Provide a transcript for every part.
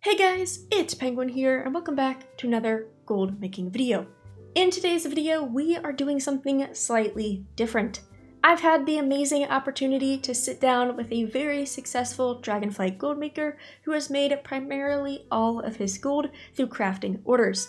Hey guys, it's Penguin here, and welcome back to another gold making video. In today's video, we are doing something slightly different. I've had the amazing opportunity to sit down with a very successful Dragonflight gold maker who has made primarily all of his gold through crafting orders.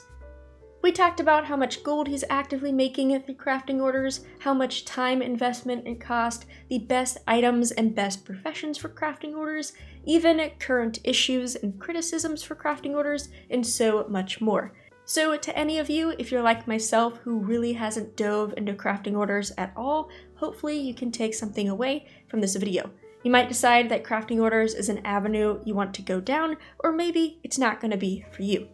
We talked about how much gold he's actively making through crafting orders, how much time investment and cost, the best items and best professions for crafting orders, even current issues and criticisms for crafting orders, and so much more. So to any of you, if you're like myself who really hasn't dove into crafting orders at all, hopefully you can take something away from this video. You might decide that crafting orders is an avenue you want to go down, or maybe it's not going to be for you.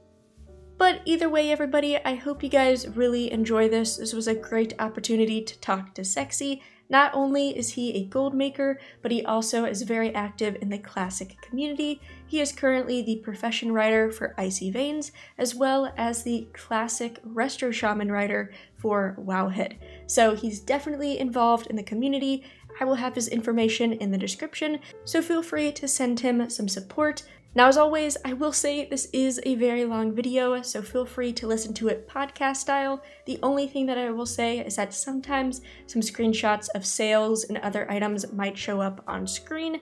But either way, everybody, I hope you guys really enjoy this. This was a great opportunity to talk to Seksi. Not only is he a gold maker, but he also is very active in the classic community. He is currently the profession writer for Icy Veins, as well as the classic Resto Shaman writer for Wowhead. So he's definitely involved in the community. I will have his information in the description, so feel free to send him some support. Now, as always, I will say this is a very long video, so feel free to listen to it podcast style. The only thing that I will say is that sometimes some screenshots of sales and other items might show up on screen,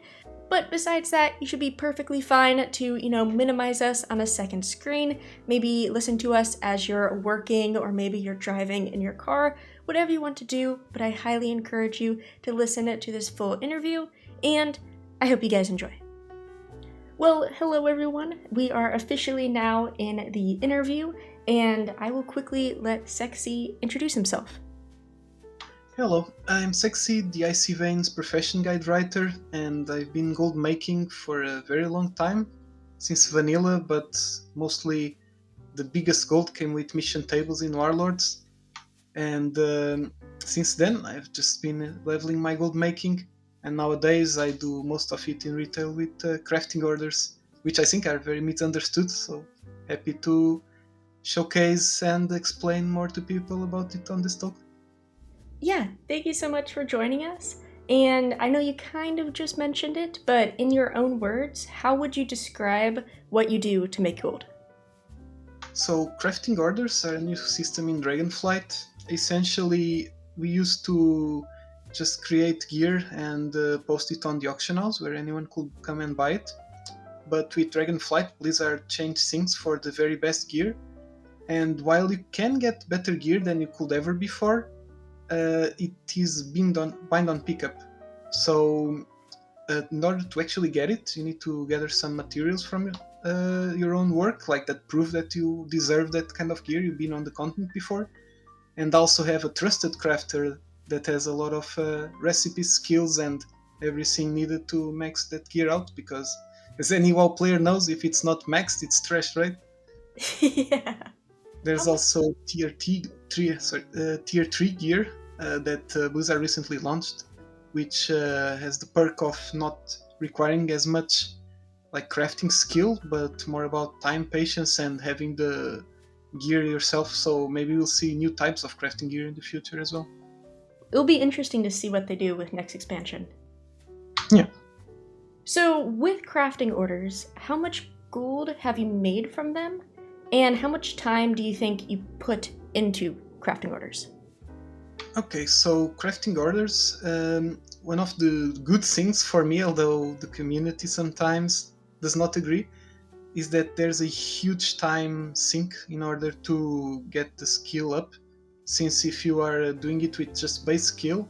but besides that, you should be perfectly fine to, minimize us on a second screen. Maybe listen to us as you're working, or maybe you're driving in your car, whatever you want to do, but I highly encourage you to listen to this full interview, and I hope you guys enjoy. Well, hello everyone. We are officially now in the interview, and I will quickly let Seksi introduce himself. Hello, I'm Seksi, the Icy Veins profession guide writer, and I've been gold making for a very long time, since vanilla, but mostly the biggest gold came with mission tables in Warlords, and since then I've just been leveling my gold making. And nowadays I do most of it in retail with crafting orders, which I think are very misunderstood, so happy to showcase and explain more to people about it on this talk. Yeah, thank you so much for joining us. And I know you kind of just mentioned it, but in your own words, how would you describe what you do to make gold? So crafting orders are a new system in Dragonflight. Essentially, we used to just create gear and post it on the auction house where anyone could come and buy it. But with Dragonflight, Blizzard changed things for the very best gear. And while you can get better gear than you could ever before, it is bind on pickup. So in order to actually get it, you need to gather some materials from your own work, like that proof that you deserve that kind of gear, you've been on the continent before, and also have a trusted crafter that has a lot of recipes, skills, and everything needed to max that gear out, because as any WoW player knows, if it's not maxed, it's trash, right? Yeah. There's also tier 3 gear that Blizzard recently launched, which has the perk of not requiring as much like crafting skill, but more about time, patience, and having the gear yourself. So maybe we'll see new types of crafting gear in the future as well. It'll be interesting to see what they do with next expansion. Yeah. So with crafting orders, how much gold have you made from them? And how much time do you think you put into crafting orders? Okay, so crafting orders, one of the good things for me, although the community sometimes does not agree, is that there's a huge time sink in order to get the skill up. Since if you are doing it with just base skill,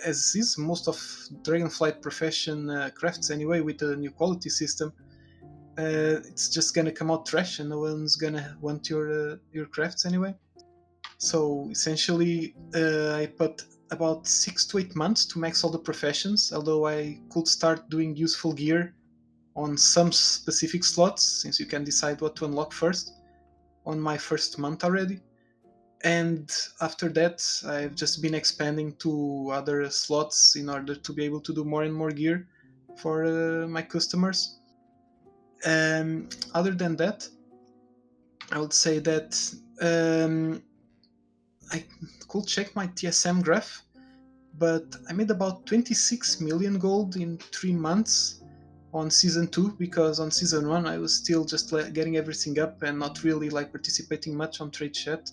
as is most of Dragonflight profession crafts anyway, with a new quality system, it's just gonna come out trash and no one's gonna want your crafts anyway. So essentially, I put about 6 to 8 months to max all the professions, although I could start doing useful gear on some specific slots, since you can decide what to unlock first, on my first month already. And after that, I've just been expanding to other slots in order to be able to do more and more gear for my customers. Other than that, I would say that I could check my TSM graph, but I made about 26 million gold in 3 months, on season 2, because on season 1 I was still just getting everything up and not really like participating much on trade chat,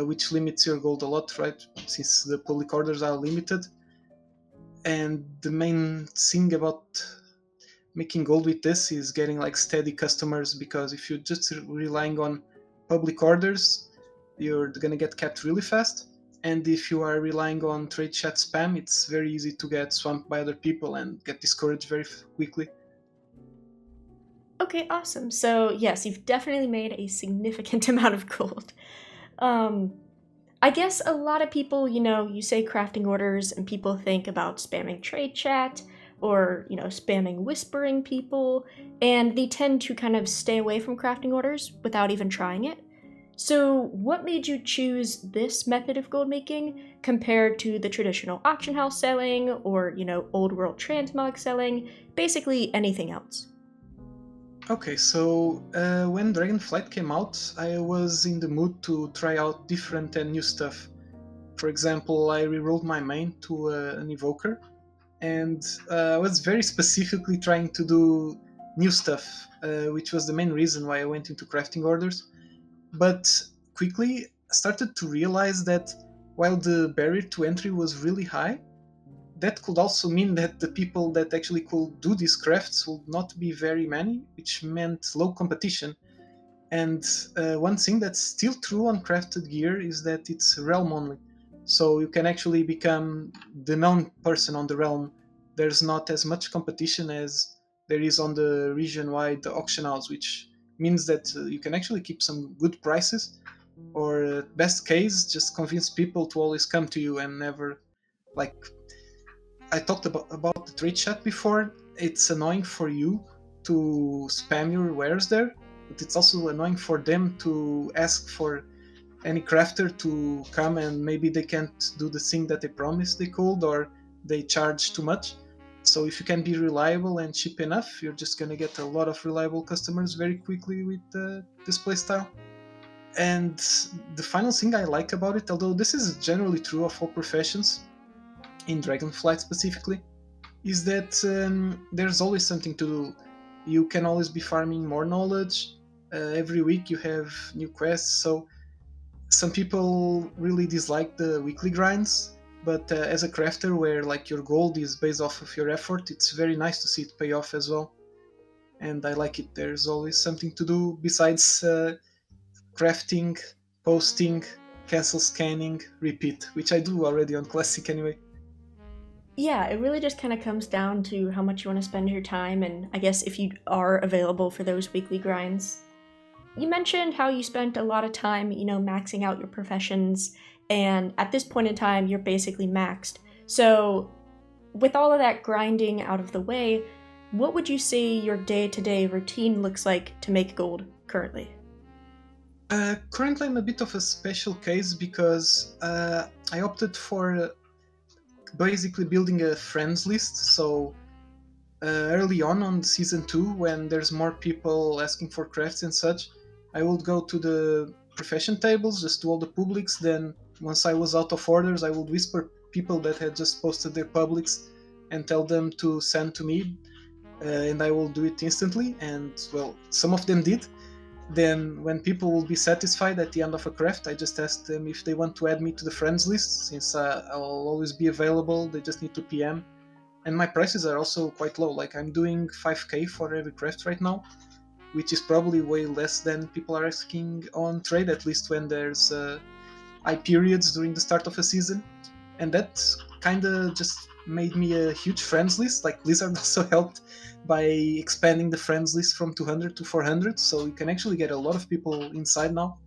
which limits your gold a lot, right? Since the public orders are limited. And the main thing about making gold with this is getting like steady customers, because if you're just relying on public orders, you're gonna get capped really fast. And if you are relying on trade chat spam, it's very easy to get swamped by other people and get discouraged very quickly. Okay, awesome. So yes, you've definitely made a significant amount of gold. I guess a lot of people, you say crafting orders and people think about spamming trade chat or, spamming whispering people, and they tend to kind of stay away from crafting orders without even trying it. So what made you choose this method of gold making compared to the traditional auction house selling or, old world transmog selling, basically anything else? Okay, so when Dragonflight came out, I was in the mood to try out different and new stuff. For example, I rerolled my main to an evoker, and I was very specifically trying to do new stuff, which was the main reason why I went into crafting orders. But quickly started to realize that while the barrier to entry was really high, that could also mean that the people that actually could do these crafts would not be very many, which meant low competition. And one thing that's still true on crafted gear is that it's realm only. So you can actually become the known person on the realm. There's not as much competition as there is on the region-wide auction house, which means that you can actually keep some good prices, or best case, just convince people to always come to you and never, like, I talked about the trade chat before. It's annoying for you to spam your wares there, but it's also annoying for them to ask for any crafter to come, and maybe they can't do the thing that they promised they could, or they charge too much. So if you can be reliable and cheap enough, you're just gonna get a lot of reliable customers very quickly with this playstyle. And the final thing I like about it, although this is generally true of all professions, in Dragonflight specifically, is that there's always something to do. You can always be farming more knowledge. Every week you have new quests. So some people really dislike the weekly grinds, but as a crafter where like your gold is based off of your effort, it's very nice to see it pay off as well. And I like it. There's always something to do besides crafting, posting, cancel scanning, repeat, which I do already on Classic anyway. Yeah, it really just kind of comes down to how much you want to spend your time, and I guess if you are available for those weekly grinds. You mentioned how you spent a lot of time, maxing out your professions, and at this point in time, you're basically maxed. So, with all of that grinding out of the way, what would you say your day-to-day routine looks like to make gold currently? Currently, I'm a bit of a special case because I opted for basically building a friends list. So early on season 2, when there's more people asking for crafts and such, I would go to the profession tables, just do all the publics. Then once I was out of orders, I would whisper people that had just posted their publics and tell them to send to me, and I will do it instantly. And well, some of them did. Then when people will be satisfied at the end of a craft, I just ask them if they want to add me to the friends list. Since I'll always be available, they just need to PM. And my prices are also quite low. Like, I'm doing 5k for every craft right now, which is probably way less than people are asking on trade, at least when there's high periods during the start of a season. And that kind of just made me a huge friends list. Like, Blizzard also helped by expanding the friends list from 200 to 400, so you can actually get a lot of people inside now.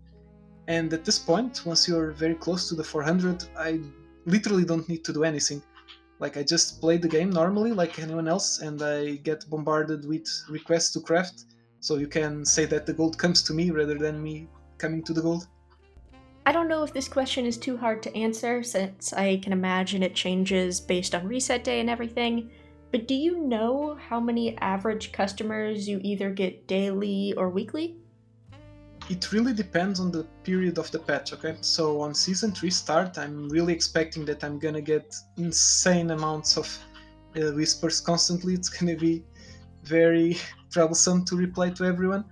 And at this point, once you're very close to the 400, I literally don't need to do anything. Like, I just play the game normally like anyone else, and I get bombarded with requests to craft, so you can say that the gold comes to me rather than me coming to the gold. I don't know if this question is too hard to answer, since I can imagine it changes based on reset day and everything, but do you know how many average customers you either get daily or weekly? It really depends on the period of the patch, okay? So on season 3 start, I'm really expecting that I'm gonna get insane amounts of whispers constantly. It's gonna be very troublesome to reply to everyone.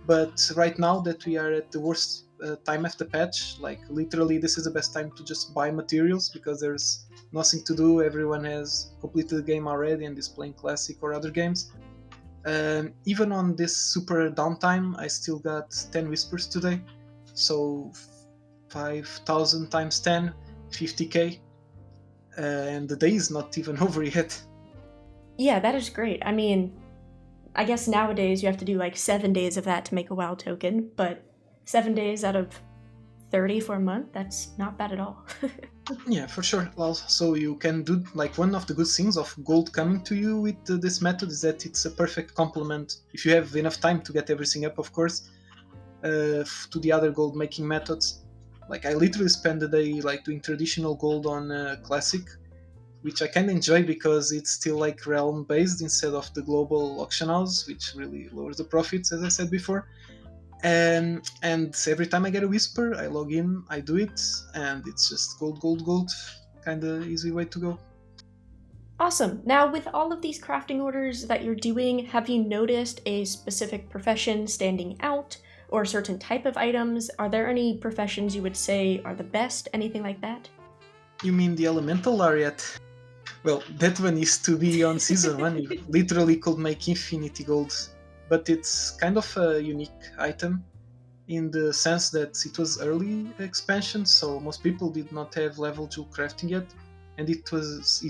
But right now that we are at the worst time of the patch, like literally this is the best time to just buy materials because there's nothing to do. Everyone has completed the game already and is playing classic or other games. Even on this super downtime, I still got 10 whispers today. So 5,000 times 10, 50k. And the day is not even over yet. Yeah, that is great. I mean, I guess nowadays you have to do like 7 days of that to make a WoW token, but 7 days out of 30 for a month, that's not bad at all. Yeah, for sure. Also, you can do like one of the good things of gold coming to you with this method is that it's a perfect complement if you have enough time to get everything up, of course, to the other gold making methods. Like I literally spend the day like doing traditional gold on classic, which I can enjoy because it's still like realm based instead of the global auction house, which really lowers the profits, as I said before. And every time I get a whisper, I log in, I do it, and it's just gold, gold, gold. Kind of easy way to go. Awesome. Now, with all of these crafting orders that you're doing, have you noticed a specific profession standing out or a certain type of items? Are there any professions you would say are the best? Anything like that? You mean the elemental laureate? Well, that one used to be on season 1. You literally could make infinity gold, but it's kind of a unique item in the sense that it was early expansion, so most people did not have level 2 crafting yet, and it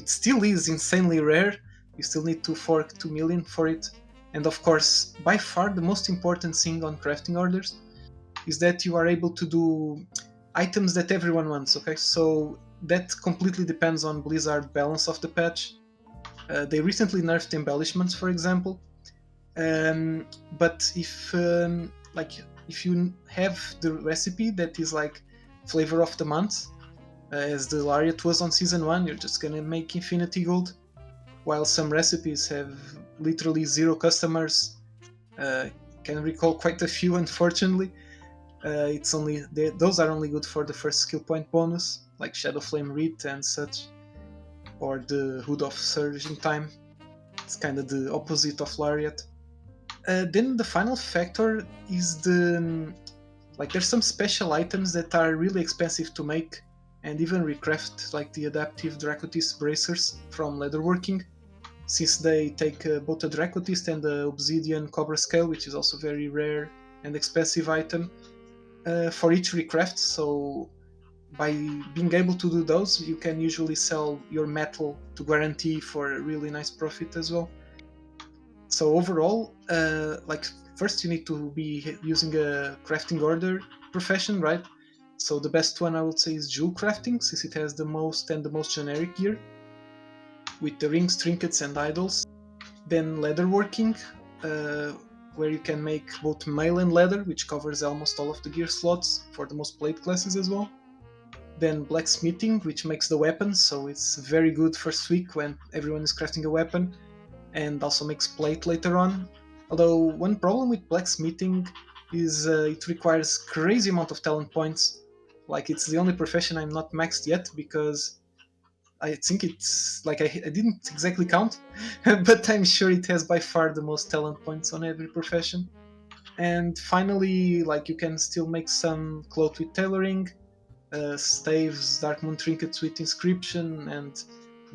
still is insanely rare. You still need to fork 2 million for it. And of course, by far the most important thing on crafting orders is that you are able to do items that everyone wants. Okay, so that completely depends on Blizzard balance of the patch. They recently nerfed embellishments, for example, but if you have the recipe that is like flavor of the month, as the Lariat was on season 1, you're just gonna make infinity gold, while some recipes have literally 0 customers. Can recall quite a few, unfortunately. Those are only good for the first skill point bonus, like Shadow Flame Wreath and such, or the Hood of Surging Time. It's kind of the opposite of Lariat. Then the final factor is there's some special items that are really expensive to make and even recraft, like the adaptive Dracotist bracers from leatherworking, since they take both a Dracotist and the obsidian cobra scale, which is also very rare and expensive item, for each recraft. So by being able to do those, you can usually sell your metal to guarantee for a really nice profit as well. So overall, first you need to be using a crafting order profession, right? So the best one I would say is jewel crafting, since it has the most generic gear, with the rings, trinkets, and idols. Then leatherworking, where you can make both mail and leather, which covers almost all of the gear slots for the most played classes as well. Then blacksmithing, which makes the weapons, so it's very good first week when everyone is crafting a weapon, and also makes plate later on. Although one problem with blacksmithing is it requires crazy amount of talent points. Like it's the only profession I'm not maxed yet, because I think it's like I didn't exactly count, but I'm sure it has by far the most talent points on every profession. And finally, like you can still make some cloth with tailoring, staves, dark moon trinkets with inscription, and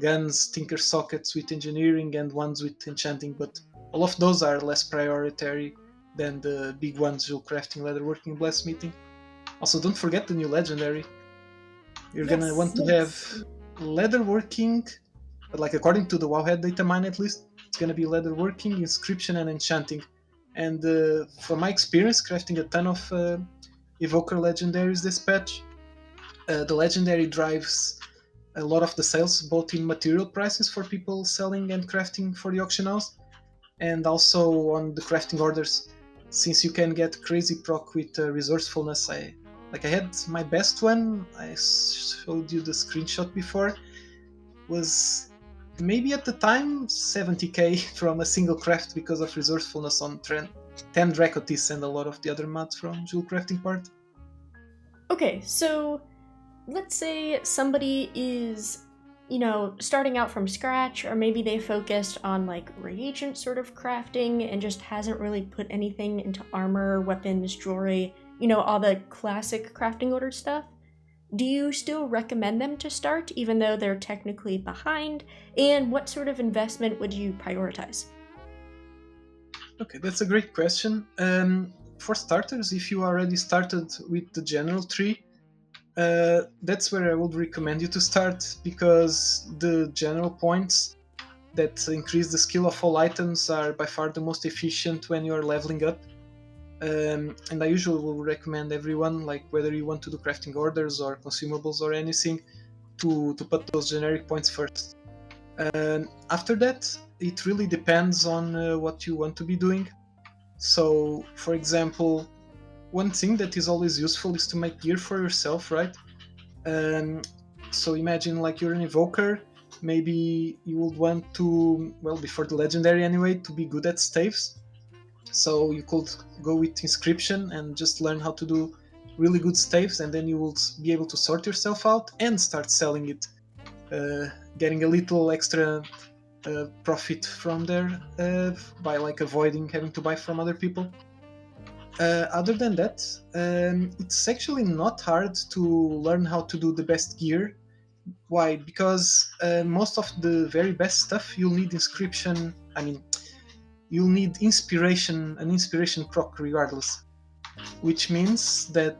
guns, tinker sockets with engineering, and ones with enchanting. But all of those are less priority than the big ones: jewel crafting, leatherworking, blacksmithing. Also, don't forget the new legendary. You're gonna want to have leatherworking, like according to the Wowhead data mine at least, it's gonna be leatherworking, inscription, and enchanting. And from my experience crafting a ton of evoker legendaries this patch, the legendary drives a lot of the sales, both in material prices for people selling and crafting for the auction house, and also on the crafting orders, since you can get crazy proc with resourcefulness. I had my best one, I showed you the screenshot before, was maybe at the time 70k from a single craft because of resourcefulness on 10 Dracotis and a lot of the other mods from jewel crafting part. Okay, so let's say somebody is you know, starting out from scratch, or maybe they focused on like reagent sort of crafting and just hasn't really put anything into armor, weapons, jewelry, you know, all the classic crafting order stuff. Do you still recommend them to start even though they're technically behind? And what sort of investment would you prioritize? Okay, that's a great question. For starters, if you already started with the general tree, that's where I would recommend you to start, because the general points that increase the skill of all items are by far the most efficient when you're leveling up. And I usually will recommend everyone, like whether you want to do crafting orders or consumables or anything, to put those generic points first. After that, it really depends on what you want to be doing. So, for example, one thing that is always useful is to make gear for yourself, right? Um, so imagine like you're an evoker, maybe you would want to, well, before the legendary anyway, to be good at staves. So you could go with inscription and just learn how to do really good staves, and then you will be able to sort yourself out and start selling it, getting a little extra profit from there by like avoiding having to buy from other people. Other than that, it's actually not hard to learn how to do the best gear. Why? Because most of the very best stuff you'll need inscription. I mean, you'll need inspiration, an inspiration proc regardless. Which means that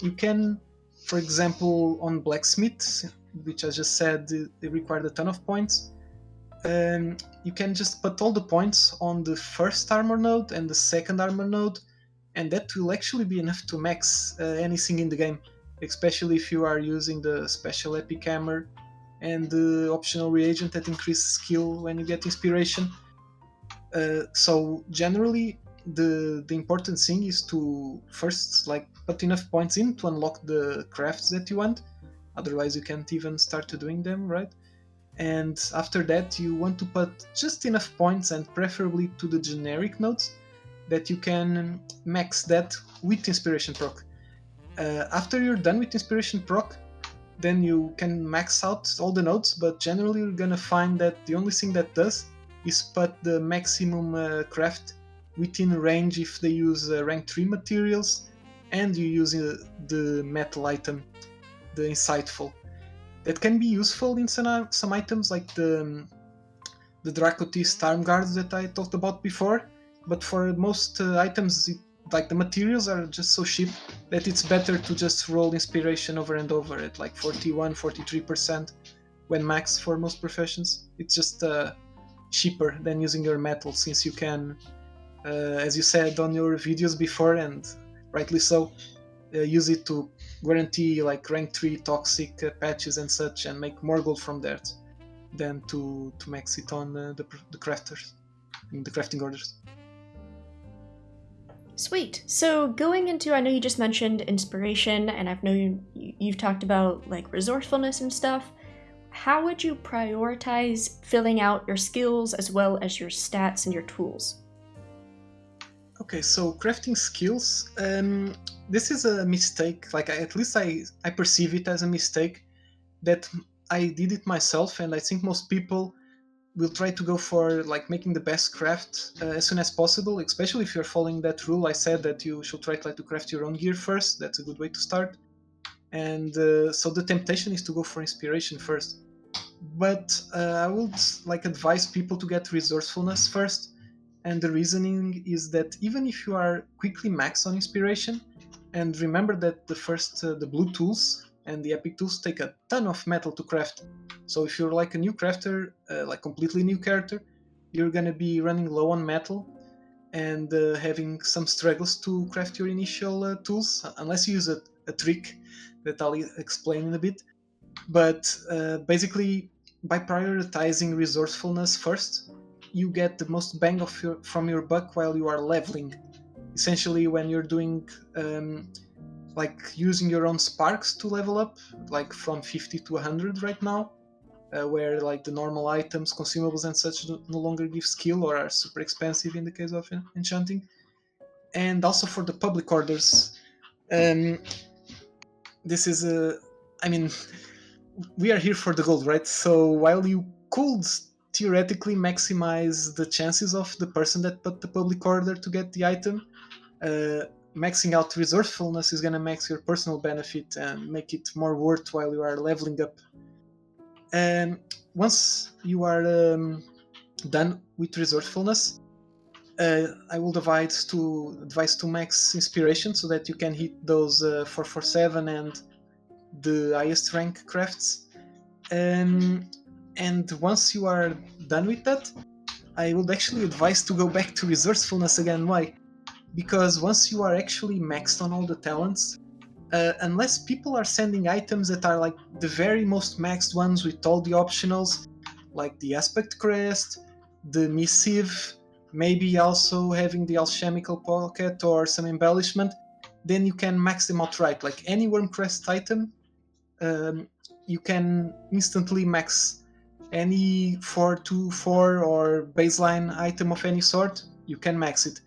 you can, for example, on blacksmith, which I just said they required a ton of points. You can just put all the points on the first armor node and the second armor node, and that will actually be enough to max anything in the game, especially if you are using the special epic hammer and the optional reagent that increases skill when you get inspiration. So generally, the important thing is to first like put enough points in to unlock the crafts that you want. Otherwise, you can't even start doing them, right? And after that, you want to put just enough points, and preferably to the generic nodes, that you can max that with inspiration proc. After you're done with inspiration proc, then you can max out all the nodes, but generally you're gonna find that the only thing that does is put the maximum craft within range if they use rank 3 materials and you use the metal item, the insightful. That can be useful in some items like the Dracoti Storm Guards that I talked about before, but for most items, like the materials are just so cheap that it's better to just roll inspiration over and over at like 41-43% when max for most professions. It's just cheaper than using your metal, since you can, as you said on your videos before, and rightly so, use it to guarantee like rank 3 toxic patches and such, and make more gold from that than to max it on the crafters, the crafting orders. Sweet. So going into, I know you just mentioned inspiration, and I've known you've talked about like resourcefulness and stuff. How would you prioritize filling out your skills as well as your stats and your tools? Okay, so crafting skills. This is a mistake. Like at least I perceive it as a mistake that I did it myself, and I think most people will try to go for like making the best craft as soon as possible. Especially if you're following that rule I said, that you should try to craft your own gear first. That's a good way to start. And so the temptation is to go for inspiration first. But I would like advise people to get resourcefulness first. And the reasoning is that even if you are quickly max on inspiration, and remember that the blue tools and the epic tools take a ton of metal to craft. So if you're like a new crafter, like completely new character, you're gonna be running low on metal and having some struggles to craft your initial tools, unless you use a trick that I'll explain in a bit. But basically, by prioritizing resourcefulness first, you get the most bang from your buck while you are leveling. Essentially, when you're doing like using your own sparks to level up, like from 50 to 100 right now, where like the normal items, consumables and such no longer give skill or are super expensive in the case of enchanting. And also for the public orders, this is I mean, we are here for the gold, right? So while you could theoretically maximize the chances of the person that put the public order to get the item, maxing out resourcefulness is going to max your personal benefit and make it more worth while you are leveling up. And once you are done with resourcefulness, I will advise to max inspiration so that you can hit those 447 and the highest rank crafts. And once you are done with that, I would actually advise to go back to resourcefulness again. Why? Because once you are actually maxed on all the talents, unless people are sending items that are like the very most maxed ones with all the optionals, like the aspect crest, the missive, maybe also having the alchemical pocket or some embellishment, then you can max them outright. Like any worm crest item, you can instantly max. Any 424 or baseline item of any sort, you can max it.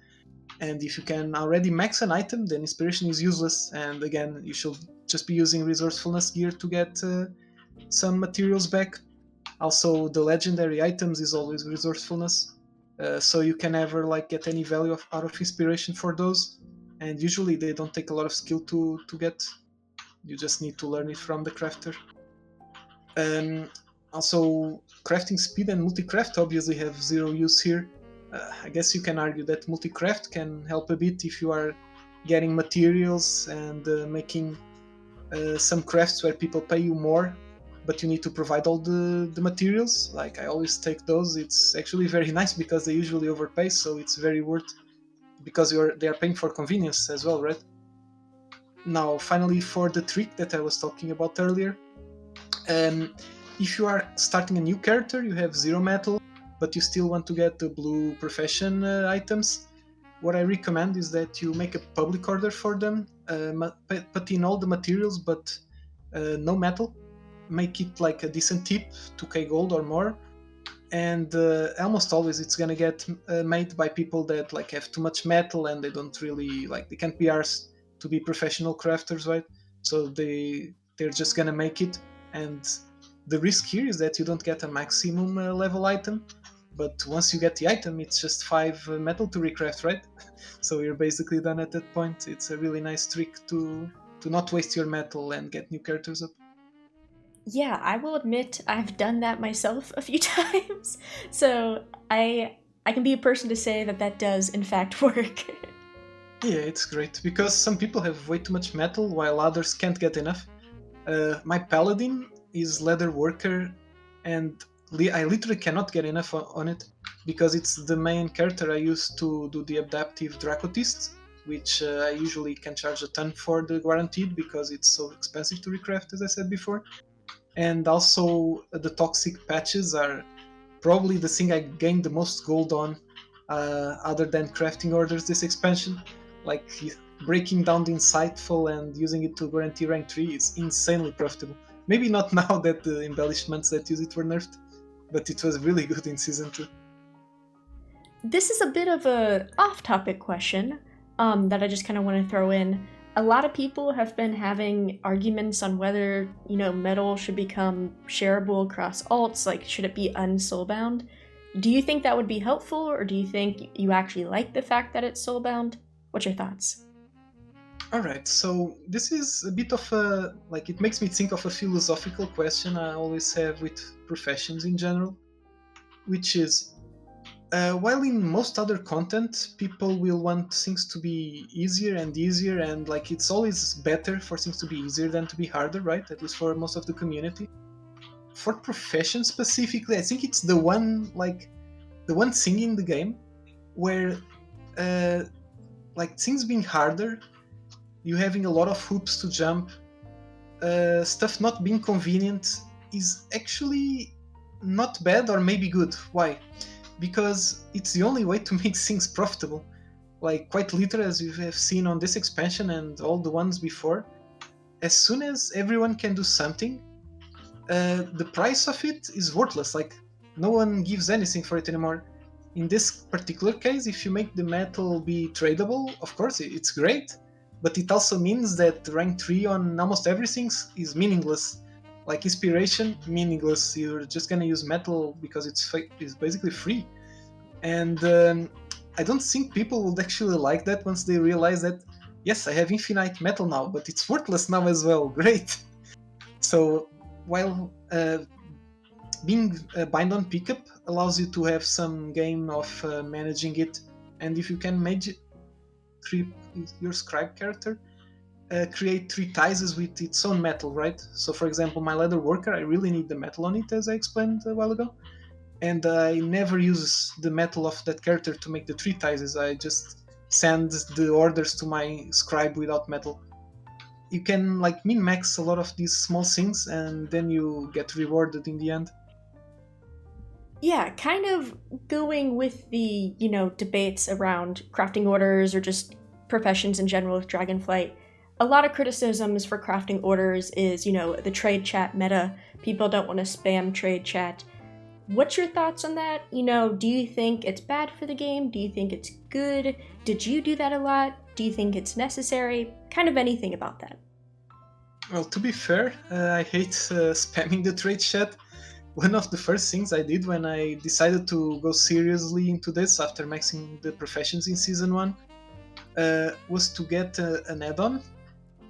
And if you can already max an item, then inspiration is useless, and again, you should just be using resourcefulness gear to get some materials back. Also, the legendary items is always resourcefulness, so you can never like get any value out of inspiration for those, and usually they don't take a lot of skill to get. You just need to learn it from the crafter. Also, crafting speed and multi-craft obviously have zero use here. I guess you can argue that multi-craft can help a bit if you are getting materials and making some crafts where people pay you more, but you need to provide all the materials. Like, I always take those. It's actually very nice because they usually overpay, so it's very worth, because they are paying for convenience as well, right? Now, finally, for the trick that I was talking about earlier, if you are starting a new character, you have 0 metal, but you still want to get the blue profession items, what I recommend is that you make a public order for them, put in all the materials, but no metal. Make it like a decent tip, 2k gold or more, and almost always it's gonna get made by people that like have too much metal and they don't really like, they can't be arsed to be professional crafters, right? So they're just gonna make it, and the risk here is that you don't get a maximum level item, but once you get the item, it's just 5 metal to recraft, right? So you're basically done at that point. It's a really nice trick to not waste your metal and get new characters up. Yeah, I will admit I've done that myself a few times, so I can be a person to say that does in fact work. Yeah, it's great, because some people have way too much metal while others can't get enough. My paladin is leather worker, and I literally cannot get enough on it, because it's the main character I use to do the adaptive Dracotist, which I usually can charge a ton for the guaranteed because it's so expensive to recraft, as I said before. And also the toxic patches are probably the thing I gained the most gold on, other than crafting orders this expansion. Like, breaking down the insightful and using it to guarantee rank 3 is insanely profitable. Maybe not now that the embellishments that use it were nerfed, but it was really good in Season 2. This is a bit of a off-topic question that I just kind of want to throw in. A lot of people have been having arguments on whether, Mettle should become shareable across alts, like should it be unsoulbound? Do you think that would be helpful, or do you think you actually like the fact that it's soulbound? What's your thoughts? Alright, so this is a bit of a, it makes me think of a philosophical question I always have with professions in general, which is, while in most other content people will want things to be easier and easier, and it's always better for things to be easier than to be harder, right? At least for most of the community. For profession specifically, I think it's the one thing in the game where things being harder, you having a lot of hoops to jump, stuff not being convenient is actually not bad, or maybe good. Why? Because it's the only way to make things profitable. Quite literally, as you have seen on this expansion and all the ones before, as soon as everyone can do something, the price of it is worthless. No one gives anything for it anymore. In this particular case, if you make the metal be tradable, of course it's great, but it also means that rank 3 on almost everything is meaningless. Like inspiration, meaningless. You're just gonna use metal because it's basically free. And I don't think people would actually like that once they realize that, yes, I have infinite metal now, but it's worthless now as well. Great. So while being bind on pickup allows you to have some game of managing it, and if you can create your scribe character create 3 ties with its own metal, right? So for example, my leather worker, I really need the metal on it, as I explained a while ago, and I never use the metal of that character to make the 3 ties. I just send the orders to my scribe without metal. You can like min-max a lot of these small things, and then you get rewarded in the end. Yeah, kind of going with the, debates around crafting orders or just professions in general with Dragonflight. A lot of criticisms for crafting orders is, the trade chat meta. People don't want to spam trade chat. What's your thoughts on that? Do you think it's bad for the game? Do you think it's good? Did you do that a lot? Do you think it's necessary? Kind of anything about that. Well, to be fair, I hate spamming the trade chat. One of the first things I did when I decided to go seriously into this after maxing the professions in Season 1 was to get an add-on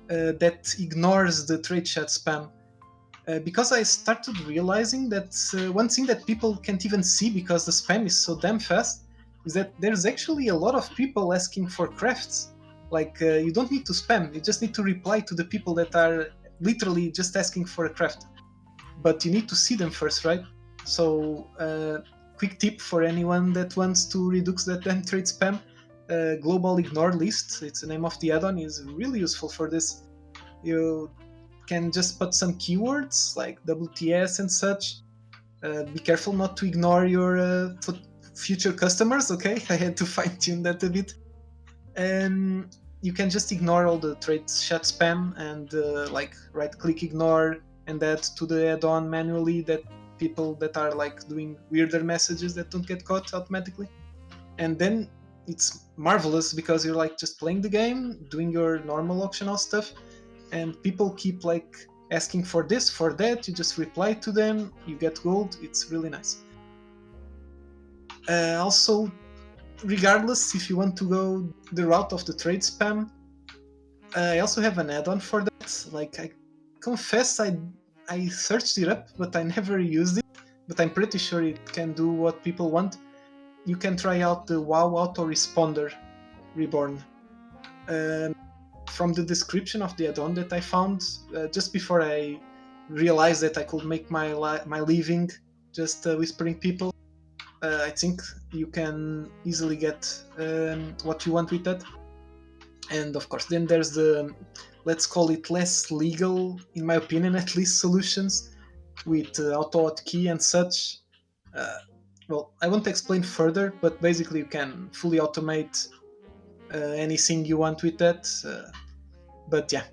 that ignores the trade chat spam. Because I started realizing that one thing that people can't even see because the spam is so damn fast is that there's actually a lot of people asking for crafts. Like, you don't need to spam, you just need to reply to the people that are literally just asking for a craft. But you need to see them first, right? So, quick tip for anyone that wants to reduce that damn trade spam, global ignore list, it's the name of the add-on, is really useful for this. You can just put some keywords like WTS and such. Be careful not to ignore your future customers, okay? I had to fine-tune that a bit. And you can just ignore all the trade chat spam and right-click ignore and add to the add-on manually that people that are like doing weirder messages that don't get caught automatically. And then it's marvelous because you're like just playing the game, doing your normal optional stuff, and people keep like asking for this, for that. You just reply to them, you get gold. It's really nice. Also, regardless if you want to go the route of the trade spam, I also have an add-on for that. Like, I confess I searched it up, but I never used it. But I'm pretty sure it can do what people want. You can try out the WoW autoresponder reborn. From the description of the add-on that I found just before I realized that I could make my living just whispering people, I think you can easily get what you want with that. And of course, then there's the, let's call it less legal, in my opinion at least, solutions with auto-hotkey and such. Well, I won't explain further, but basically you can fully automate anything you want with that. But yeah,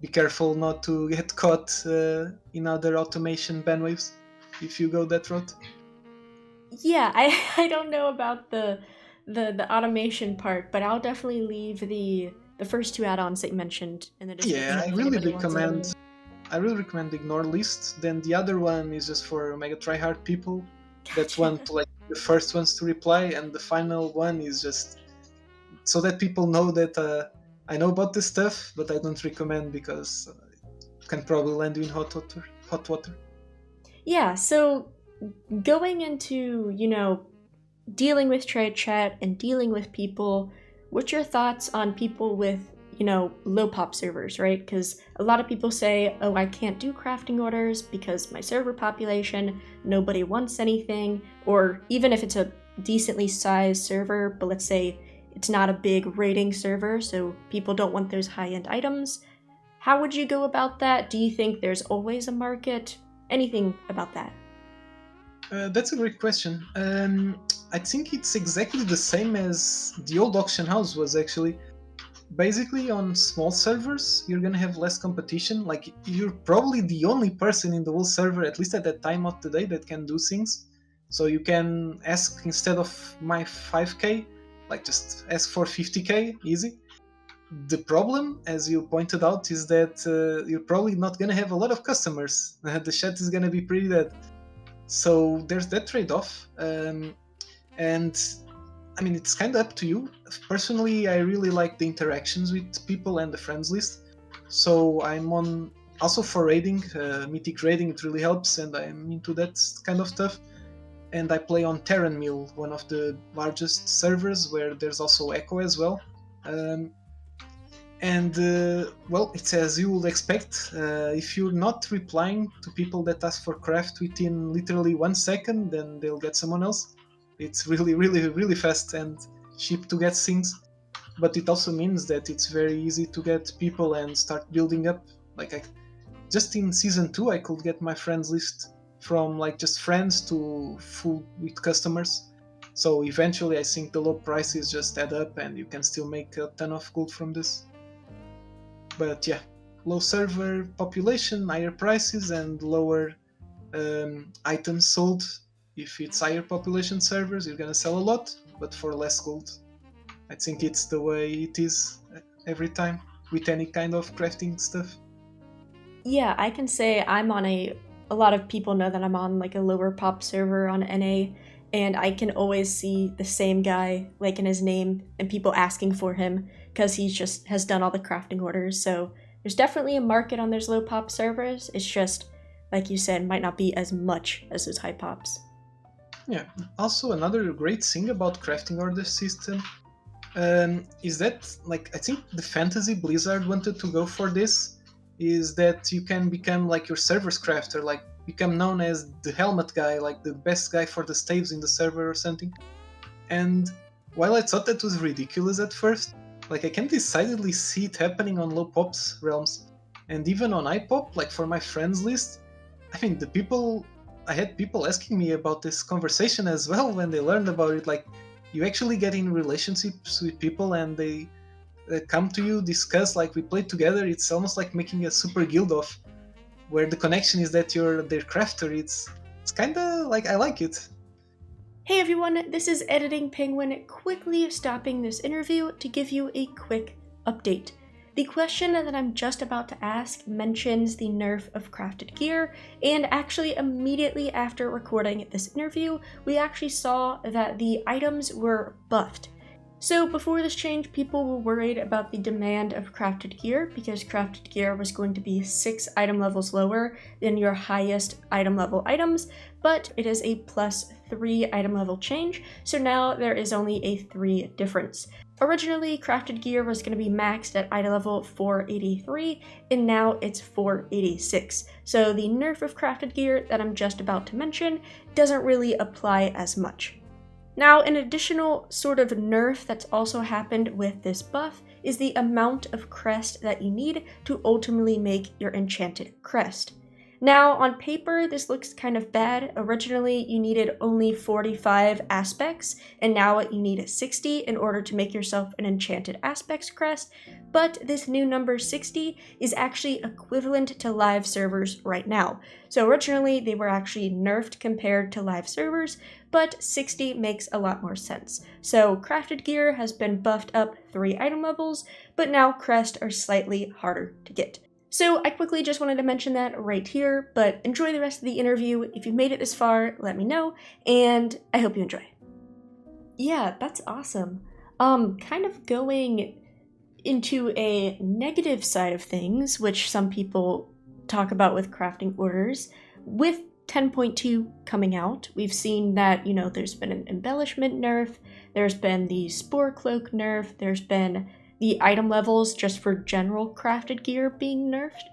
be careful not to get caught in other automation bandwaves if you go that route. Yeah, I don't know about the automation part, but I'll definitely leave the first 2 add-ons that you mentioned in the description. Yeah, I really recommend Ignore List. Then the other one is just for mega tryhard people that want like the first ones to reply, and the final one is just so that people know that I know about this stuff, but I don't recommend because it can probably land you in hot water. Yeah, so going into, dealing with trade chat and dealing with people, what's your thoughts on people with, low pop servers, right? Because a lot of people say, oh, I can't do crafting orders because my server population, nobody wants anything, or even if it's a decently sized server, but let's say it's not a big rating server, so people don't want those high-end items. How would you go about that? Do you think there's always a market? Anything about that? That's a great question. I think it's exactly the same as the old auction house was actually. Basically, on small servers, you're gonna have less competition. Like, you're probably the only person in the whole server, at least at that time of the day, that can do things. So you can ask, instead of my 5k, like just ask for 50k, easy. The problem, as you pointed out, is that you're probably not going to have a lot of customers. The chat is going to be pretty dead. So there's that trade-off. And I mean, it's kind of up to you. Personally, I really like the interactions with people and the friends list. So I'm on also for raiding, mythic raiding, it really helps, and I'm into that kind of stuff. And I play on Tarren-Mill, one of the largest servers where there's also Echo as well. Well, it's as you would expect. If you're not replying to people that ask for craft within literally 1 second, then they'll get someone else. It's really, really, really fast and cheap to get things. But it also means that it's very easy to get people and start building up. Just in season 2, I could get my friends list from like just friends to full with customers. So eventually I think the low prices just add up and you can still make a ton of gold from this. But yeah, low server population, higher prices, and lower items sold. If it's higher population servers, you're gonna sell a lot, but for less gold. I think it's the way it is every time with any kind of crafting stuff. Yeah, I can say I'm on a lot of people know that I'm on like a lower pop server on NA, and I can always see the same guy like in his name and people asking for him because he just has done all the crafting orders. So there's definitely a market on those low pop servers. It's just, like you said, might not be as much as those high pops. Yeah, also another great thing about crafting order system is that, like, I think the Fantasy Blizzard wanted to go for this, is that you can become like your server's crafter, like become known as the helmet guy, like the best guy for the staves in the server or something. And while I thought that was ridiculous at first, like I can decidedly see it happening on low pops realms. And even on high pop, like for my friends list, I mean I had people asking me about this conversation as well when they learned about it. Like, you actually get in relationships with people and they come to you, discuss, like we play together. It's almost like making a super guild off, where the connection is that you're their crafter. It's kind of like, I like it. Hey everyone, this is Editing Penguin quickly stopping this interview to give you a quick update. The question that I'm just about to ask mentions the nerf of crafted gear, and actually immediately after recording this interview, we actually saw that the items were buffed. So before this change, people were worried about the demand of crafted gear because crafted gear was going to be 6 item levels lower than your highest item level items, but it is a +3 item level change, so now there is only a 3 difference. Originally, crafted gear was going to be maxed at item level 483, and now it's 486. So the nerf of crafted gear that I'm just about to mention doesn't really apply as much. Now, an additional sort of nerf that's also happened with this buff is the amount of crest that you need to ultimately make your enchanted crest. Now, on paper, this looks kind of bad. Originally, you needed only 45 aspects, and now you need 60 in order to make yourself an enchanted aspects crest, but this new number 60 is actually equivalent to live servers right now. So originally, they were actually nerfed compared to live servers, but 60 makes a lot more sense. So crafted gear has been buffed up 3 item levels, but now crests are slightly harder to get. So I quickly just wanted to mention that right here, but enjoy the rest of the interview. If you've made it this far, let me know, and I hope you enjoy. Yeah, that's awesome. Kind of going into a negative side of things, which some people talk about with crafting orders, with 10.2 coming out, we've seen that, there's been an embellishment nerf, there's been the spore cloak nerf, there's been the item levels just for general crafted gear being nerfed.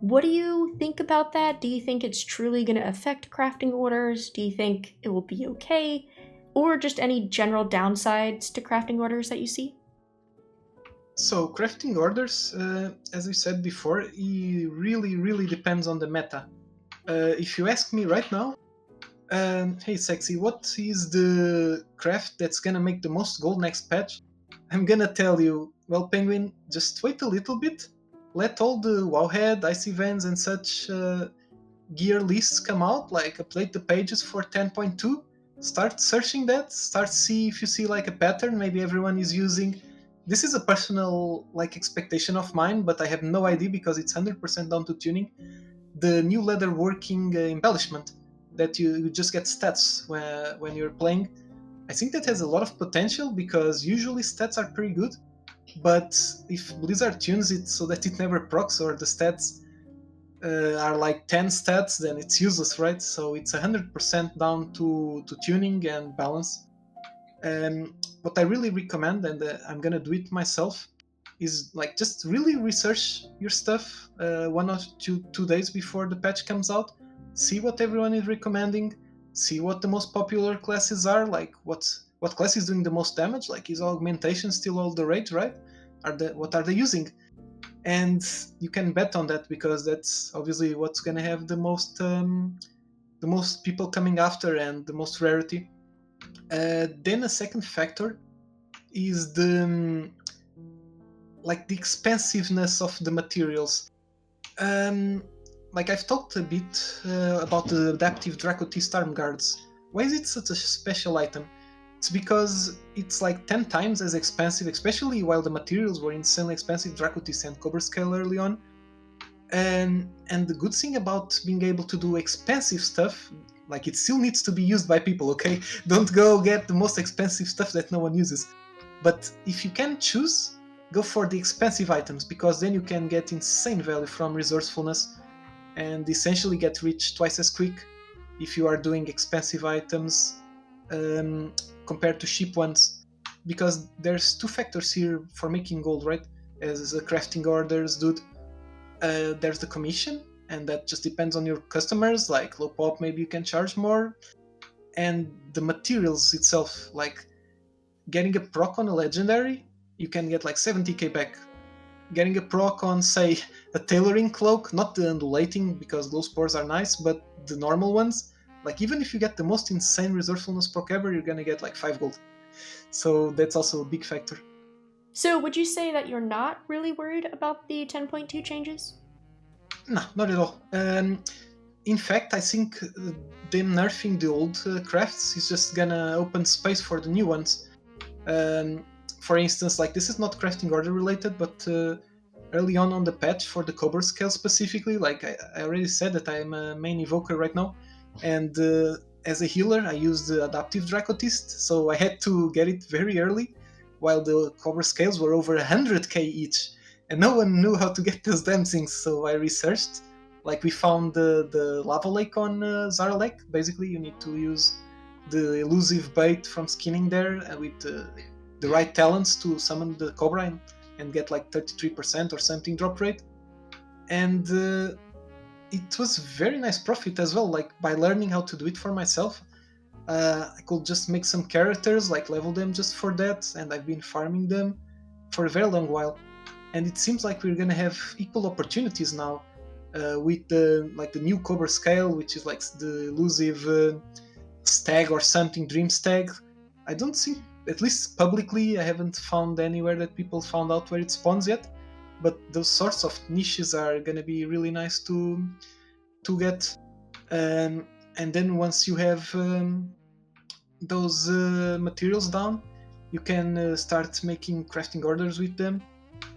What do you think about that? Do you think it's truly going to affect crafting orders? Do you think it will be okay? Or just any general downsides to crafting orders that you see? So crafting orders, as we said before, it really, really depends on the meta. If you ask me right now, hey Seksi, what is the craft that's gonna make the most gold next patch? I'm gonna tell you, well, Penguin, just wait a little bit. Let all the Wowhead, Icy Veins, and such gear lists come out, like update the pages for 10.2. Start searching that, start see if you see like a pattern. Maybe everyone is using this is a personal like expectation of mine, but I have no idea because it's 100% down to tuning. The new leatherworking embellishment that you just get stats when you're playing. I think that has a lot of potential because usually stats are pretty good, but if Blizzard tunes it so that it never procs or the stats are like 10 stats, then it's useless, right? So it's 100% down to tuning and balance. What I really recommend, and I'm gonna do it myself, is like just really research your stuff 1 or 2 days before the patch comes out. See what everyone is recommending. See what the most popular classes are. Like what class is doing the most damage. Like is augmentation still all the rage, right? What are they using? And you can bet on that because that's obviously what's gonna have the most people coming after and the most rarity. Then a second factor is the like the expensiveness of the materials. Like I've talked a bit about the adaptive Dracotis arm guards. Why is it such a special item? It's because it's like 10 times as expensive, especially while the materials were insanely expensive, Dracotis and Cobra Scale early on. And the good thing about being able to do expensive stuff, like it still needs to be used by people, okay? Don't go get the most expensive stuff that no one uses. But if you can choose, go for the expensive items, because then you can get insane value from resourcefulness and essentially get rich twice as quick if you are doing expensive items compared to cheap ones. Because there's two factors here for making gold, right? As a crafting orders dude. There's the commission, and that just depends on your customers. Like low pop, maybe you can charge more. And the materials itself, like getting a proc on a legendary, you can get like 70k back. Getting a proc on, say, a tailoring cloak, not the undulating because glow spores are nice, but the normal ones, like even if you get the most insane resourcefulness proc ever, you're gonna get like 5 gold. So that's also a big factor. So would you say that you're not really worried about the 10.2 changes? No, not at all. In fact, I think them nerfing the old crafts is just gonna open space for the new ones. For instance, like this is not crafting order related, but early on the patch for the Cobra Scale specifically, like I already said that I'm a main evoker right now, and as a healer I use the adaptive Dracotist, so I had to get it very early, while the Cobra Scales were over 100k each, and no one knew how to get those damn things, so I researched. Like we found the lava lake on Zara Lake. Basically, you need to use the elusive bait from skinning there with the right talents to summon the Cobra and get like 33% or something drop rate. And it was very nice profit as well. Like by learning how to do it for myself, I could just make some characters, like level them just for that, and I've been farming them for a very long while. And it seems like we're gonna have equal opportunities now with the new Cobra Scale, which is like the elusive stag or something, dream stag. I don't see, at least publicly, I haven't found anywhere that people found out where it spawns yet. But those sorts of niches are gonna be really nice to get. And then once you have those materials down, you can start making crafting orders with them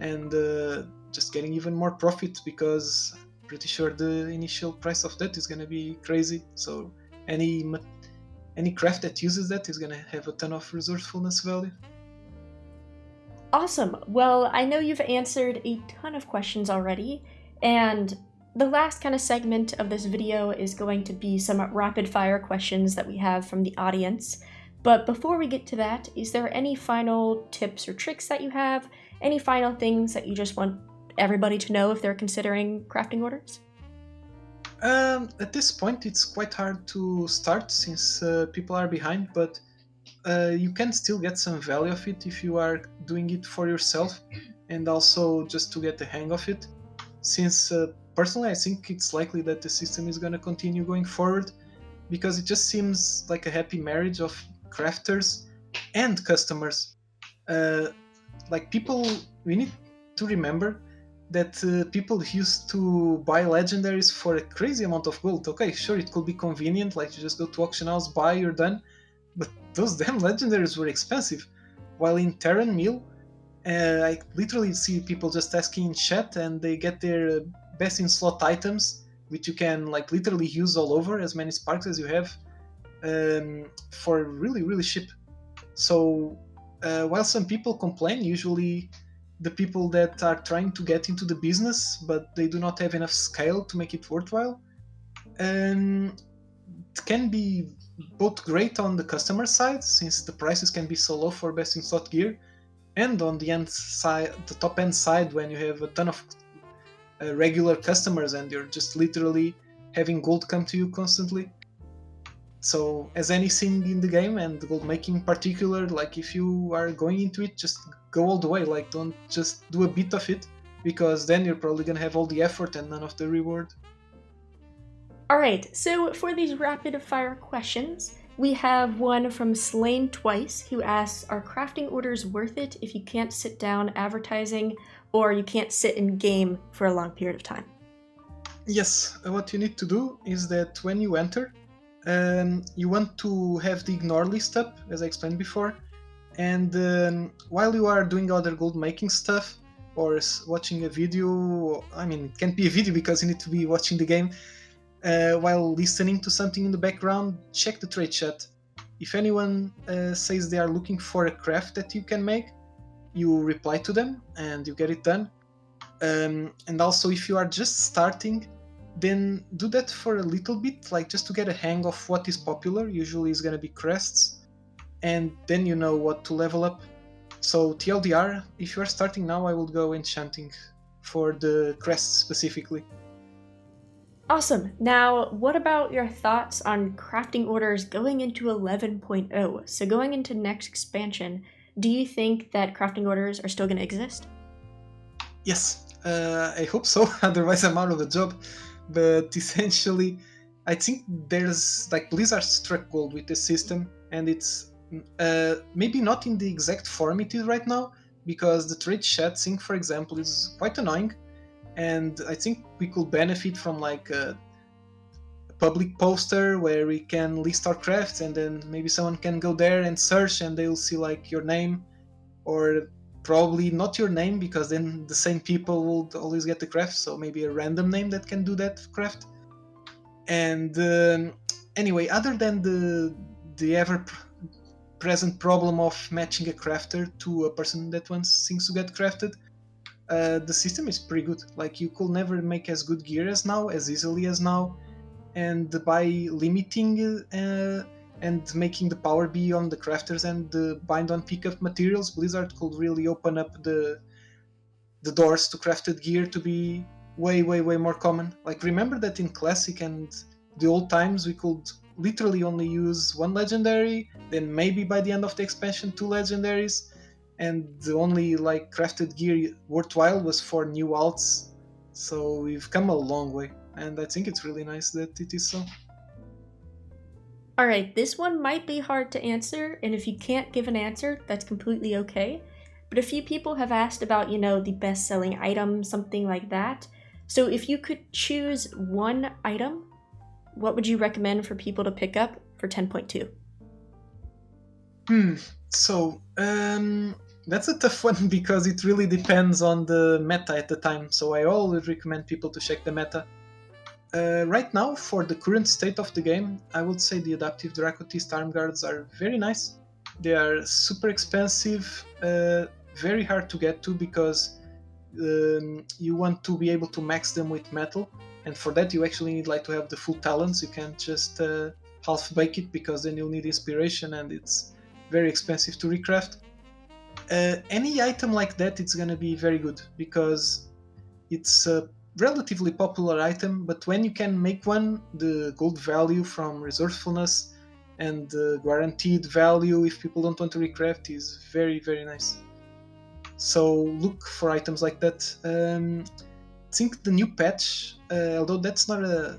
and just getting even more profit, because I'm pretty sure the initial price of that is gonna be crazy. So any craft that uses that is going to have a ton of resourcefulness value. Awesome. Well, I know you've answered a ton of questions already, and the last kind of segment of this video is going to be some rapid fire questions that we have from the audience. But before we get to that, is there any final tips or tricks that you have? Any final things that you just want everybody to know if they're considering crafting orders? At this point, it's quite hard to start since people are behind, but you can still get some value of it if you are doing it for yourself, and also just to get the hang of it. Since personally, I think it's likely that the system is going to continue going forward, because it just seems like a happy marriage of crafters and customers. Like people, we need to remember that people used to buy legendaries for a crazy amount of gold. Okay, sure, it could be convenient, like you just go to auction house, buy, you're done. But those damn legendaries were expensive. While in Tarren-Mill I literally see people just asking in chat, and they get their best in slot items, which you can like literally use all over, as many sparks as you have, for really really cheap. So while some people complain, usually the people that are trying to get into the business but they do not have enough scale to make it worthwhile, it can be both great on the customer side, since the prices can be so low for best in slot gear, and on the end side, the top end side, when you have a ton of regular customers and you're just literally having gold come to you constantly. So as anything in the game, and gold making in particular, like if you are going into it, just go all the way. Like don't just do a bit of it, because then you're probably gonna have all the effort and none of the reward. Alright, so for these rapid fire questions, we have one from Slain Twice, who asks, are crafting orders worth it if you can't sit down advertising or you can't sit in game for a long period of time? Yes, what you need to do is that when you enter, you want to have the ignore list up, as I explained before, and while you are doing other gold making stuff or watching a video, I mean, it can't be a video because you need to be watching the game, while listening to something in the background, check the trade chat. If anyone says they are looking for a craft that you can make, you reply to them and you get it done. And also, if you are just starting, then do that for a little bit, like just to get a hang of what is popular. Usually is going to be crests, and then you know what to level up. So TLDR, if you are starting now, I will go enchanting for the crests specifically. Awesome. Now, what about your thoughts on crafting orders going into 11.0? So going into next expansion, do you think that crafting orders are still going to exist? Yes, I hope so, otherwise I'm out of a job. But essentially, I think there's like Blizzard struck gold with the system, and it's maybe not in the exact form it is right now, because the trade chat thing, for example, is quite annoying, and I think we could benefit from like a public poster where we can list our crafts, and then maybe someone can go there and search, and they'll see like your name, or probably not your name, because then the same people will always get the craft, so maybe a random name that can do that craft. And anyway, other than the ever present problem of matching a crafter to a person that wants things to get crafted, the system is pretty good. Like you could never make as good gear as now, as easily as now, and by limiting and making the power be on the crafters and the bind on pickup materials, Blizzard could really open up the doors to crafted gear to be way more common. Like remember that in Classic and the old times we could literally only use one legendary, then maybe by the end of the expansion 2 legendaries, and the only like crafted gear worthwhile was for new alts. So we've come a long way, and I think it's really nice that it is so. Alright, this one might be hard to answer, and if you can't give an answer, that's completely okay. But a few people have asked about, the best-selling item, something like that. So if you could choose one item, what would you recommend for people to pick up for 10.2? So, that's a tough one because it really depends on the meta at the time. So I always recommend people to check the meta. Right now, for the current state of the game, I would say the adaptive Dracotist arm guards are very nice. They are super expensive, very hard to get to because you want to be able to max them with Mettle, and for that you actually need like to have the full talents. You can't just half bake it, because then you'll need inspiration and it's very expensive to recraft. Any item like that, it's gonna be very good because it's a relatively popular item, but when you can make one, the gold value from resourcefulness and the guaranteed value if people don't want to recraft is very nice. So look for items like that. I think the new patch, although that's not a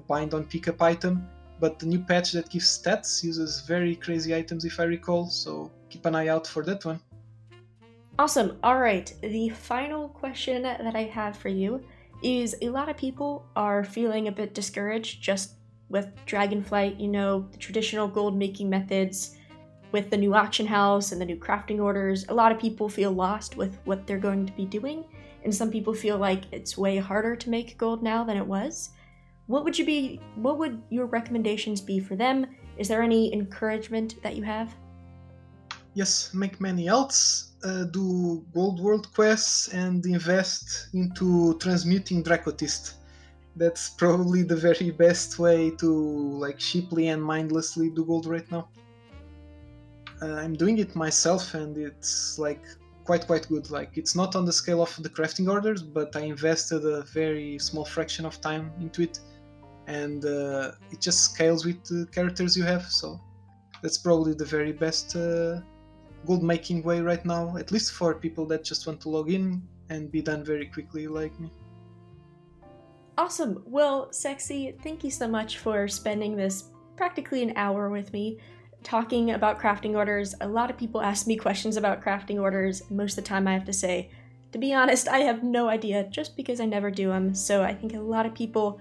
bind on pickup item, but the new patch that gives stats uses very crazy items if I recall, so keep an eye out for that one. Awesome. Alright, the final question that I have for you is a lot of people are feeling a bit discouraged just with Dragonflight, the traditional gold making methods with the new auction house and the new crafting orders, a lot of people feel lost with what they're going to be doing, and some people feel like it's way harder to make gold now than it was. What would your recommendations be for them? Is there any encouragement that you have? Yes, make many alts, do gold world quests, and invest into transmuting Dracotist. That's probably the very best way to like cheaply and mindlessly do gold right now. I'm doing it myself, and it's like quite good. Like, it's not on the scale of the crafting orders, but I invested a very small fraction of time into it, and it just scales with the characters you have. So that's probably the very best gold making way right now, at least for people that just want to log in and be done very quickly like me. Awesome. Well, Seksi, thank you so much for spending this practically an hour with me talking about crafting orders. A lot of people ask me questions about crafting orders, and most of the time I have to say, to be honest, I have no idea, just because I never do them. So I think a lot of people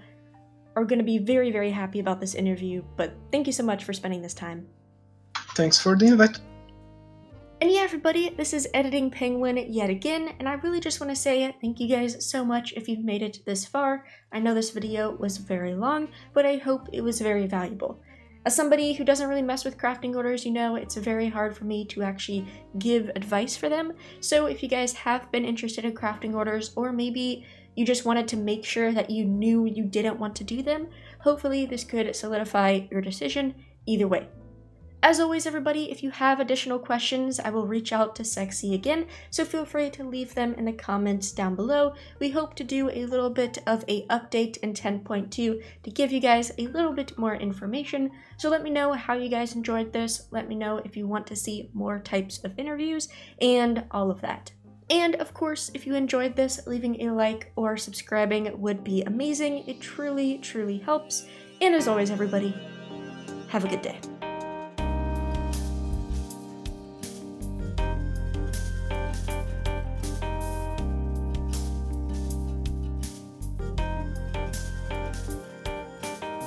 are going to be very, very happy about this interview, but thank you so much for spending this time. Thanks for the invite. And yeah, everybody, this is Editing Penguin yet again, and I really just want to say thank you guys so much if you've made it this far. I know this video was very long, but I hope it was very valuable. As somebody who doesn't really mess with crafting orders, you know, it's very hard for me to actually give advice for them. So if you guys have been interested in crafting orders, or maybe you just wanted to make sure that you knew you didn't want to do them, hopefully this could solidify your decision either way. As always, everybody, if you have additional questions, I will reach out to Seksi again, so feel free to leave them in the comments down below. We hope to do a little bit of a update in 10.2 to give you guys a little bit more information, so let me know how you guys enjoyed this, let me know if you want to see more types of interviews, and all of that. And of course, if you enjoyed this, leaving a like or subscribing would be amazing. It truly, truly helps. And as always, everybody, have a good day.